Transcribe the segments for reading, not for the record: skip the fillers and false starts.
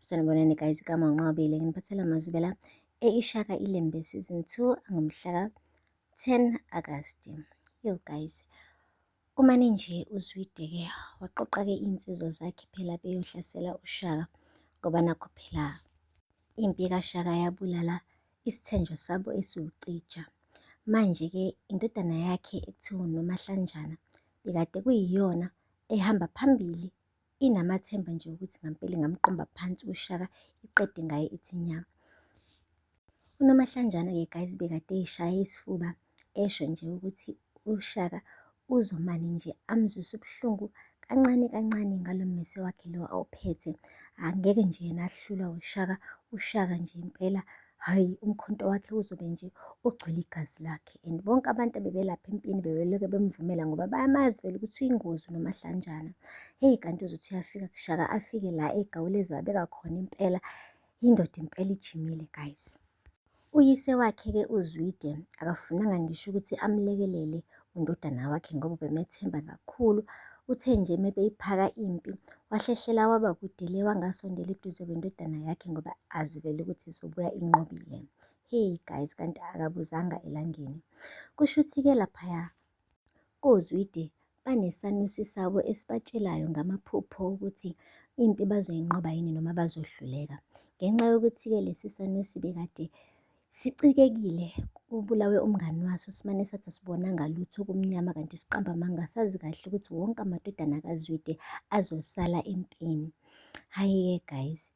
Sanibonani guys, igama nginqabile nginiphathela amazwi la Ishaka Ilembe season 2 ngomhla ka-10 Agasti. Yo guys, umane nje uZwide-ke waqoqa-ke iy'nsizwa zakhe phela beyohlasela uShaka ngoba nakho phela impi kaShaka yabulala isithenjwa sabo esiwucija. Manje-ke indodana yakhe ekuthiwa uNomahlanjana bekade kuyiyona ehamba phambili inamathemba nje ukuthi ngampela ingamqomba phansi uShaka iqede ngaye ithi nya. UNomahlanjana-ke guys bekade eyishaya isifuba esho nje ukuthi uShaka uzomane nje amzwise ubuhlungu kancane kancane ngalo mmese wakhe lo awuphethe. Angeke nje yena ahlulwa uShaka, uShaka nje impela hhayi umkhonto wakhe uzobe nje ugcwele igazi lakhe. And bonke abantu abebelapha empini bebelokhu bemvumela ngoba bayamazi vele ukuthi uyingozi uNomahlanjana. Heyi kanti uzothi uyafika kuShaka afike la egawulezi wabeka khona impela indoda impela ijimile guys. Uyise wakhe-ke uZwide akafunanga ngisho ukuthi amlekelele undodana wakhe ngoba ubemethemba kakhulu. Uthe nje mebeyiphaka impi wahlehlela waba kude le wangasondela eduze kwendodana yakhe ngoba azi vele ukuthi izobuya inqobile. Hey guys, kanti akabuzanga elangeni. Kusho ukuthi-ke laphaya koZwide banesanusi sabo esibatshelayo ngamaphupho ukuthi impi bazoyinqoba yini noma bazohluleka. Ngenxa yokuthi-ke lesi sanusi bekade sicikekile, kubulawe umngani waso, simane sathi asibonanga lutho okumnyama kanti siqamba amanga sazi kahle ukuthi wonke amadodana kaZwide azosala empini. Hhayi-ke guys,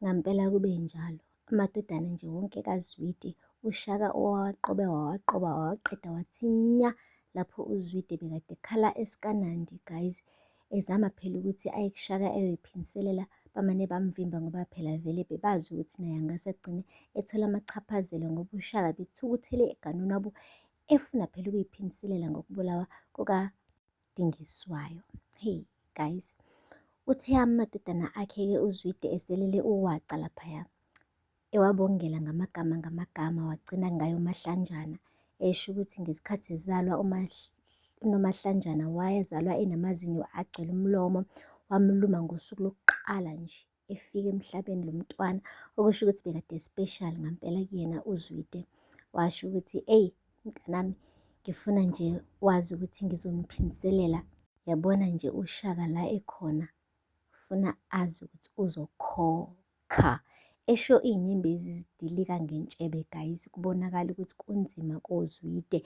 ngampela kube njalo. Amadodana nje wonke kaZwide uShaka wawaqoba wawaqeda wathi nya lapho uZwide bekade ekhala esikaNandi guys, ezama phela ukuthi aye kuShaka eyoyiphiniselela. Bamane bamvimba ngoba phela vele bebazi ukuthi naye angase agcine ethola amachaphazelo ngoba uShaka bethukuthele eganweni wabo efuna phela ukuyiphiniselela ngokubulawa kukaDingiswayo. Hey guys, uthe amadodana akhe-ke uZwide eselele uwaca laphaya ewabongela ngamagama wagcina ngayo uMahlanjana, esho ukuthi ngesikhathi ezalwa uNomahlanjana wayezalwa enamazinyo agcwele umlomo, wamluma ngosuku lokuqala nje efika emhlabeni lo mntwana, okusho ukuthi bekade special ngampela kuyena uZwide. Washo ukuthi eyi mntanami, ngifuna nje wazi ukuthi ngizoniphiniselela, yabona nje uShaka la ekhona ufuna azi ukuthi uzokhokha. Esho iy'nyembezi zidilika ngentshebe guys, kubonakala ukuthi kunzima koZwide.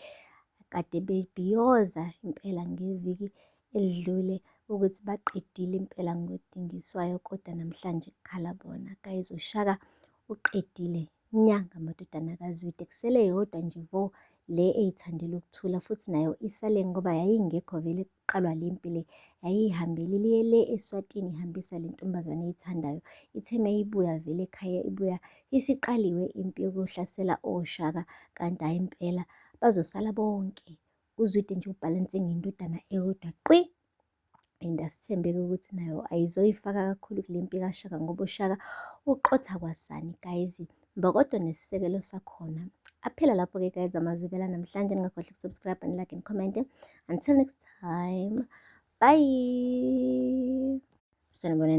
Kade bebhiyoza impela ngeviki elidlule ukuthi baqedile impela ngoDingiswayo, kodwa namhlanje kukhala bona guys. UShaka uqedile nya ngamadodana kaZwide, kusele yodwa nje vo le eyithandela ukuthula futhi nayo isale ngoba yayingekho vele kuqalwa le mpi le, yayihambele liye le eSwatini ihambisa le ntombazane eyithandayo. Ithe mayibuya vele ekhaya ibuya isiqaliwe impi yokuhlasela oShaka, kanti hhayi impela bazosala bonke. UZwide nje ubhalanse ngendodana eyodwa qwi. And asithembe-ke ukuthi nayo ayizoyifaka kakhulu kule mpi kaShaka ngoba uShaka uqotha kwasani guys, kodwa nesisekelo sakhona. Aphela lapho-ke guys amazwi la namhlanje. Ningakhohlwa ukusubscribe and like and comment. Until next time, bye. Sanibonani.